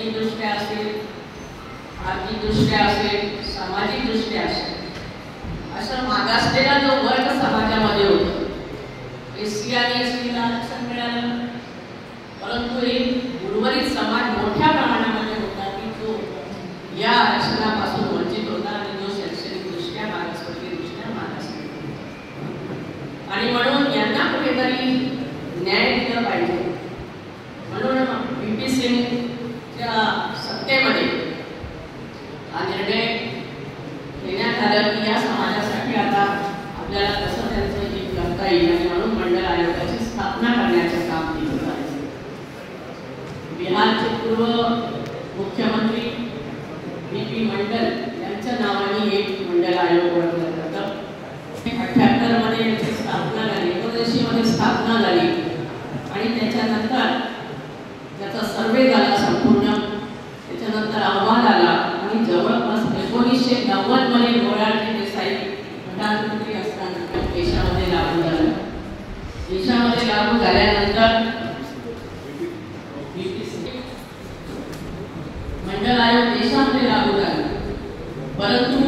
शैक्षणिकदृष्ट्या असेल, आर्थिकदृष्ट्या असेल, सामाजिकदृष्ट्या असेल, असं मागासलेला जो वर्ग समाजामध्ये होता, एससी आणि एसटीला आरक्षण मिळालं, परंतु एक उर्वरित समाज मोठ्या प्रमाणामध्ये होता की जो या आरक्षणापासून वंचित होता आणि जो शैक्षणिकदृष्ट्या मागासवर्गीयदृष्ट्या मागास होता. आणि म्हणून यांना कुठेतरी न्याय दिला पाहिजे. म्हणून VP सिंगच्या सत्तेमध्ये हा निर्णय घेण्यात आला की या समाजासाठी आता आपल्याला कसं त्यांचं हित करता येईल आणि म्हणून मंडल आयोगाची स्थापना करण्याचं काम केलं जायचं. बिहारचे पूर्व मुख्यमंत्री VP मंडल यांच्या नावाने एक मंडल आयोग ओळखलं जातं. 78 मध्ये याची स्थापना झाली, 1980 मध्ये स्थापना झाली आणि त्याच्यानंतर त्याचा सर्वे झाला संपूर्ण. त्याच्यानंतर अहवाल आला आणि जवळपास 1990 मध्ये मोरारजी देसाई प्रधानमंत्री असताना देशामध्ये लागू झाला. देशामध्ये लागू झाल्यानंतर मंडल आयोग देशामध्ये लागू झाला, परंतु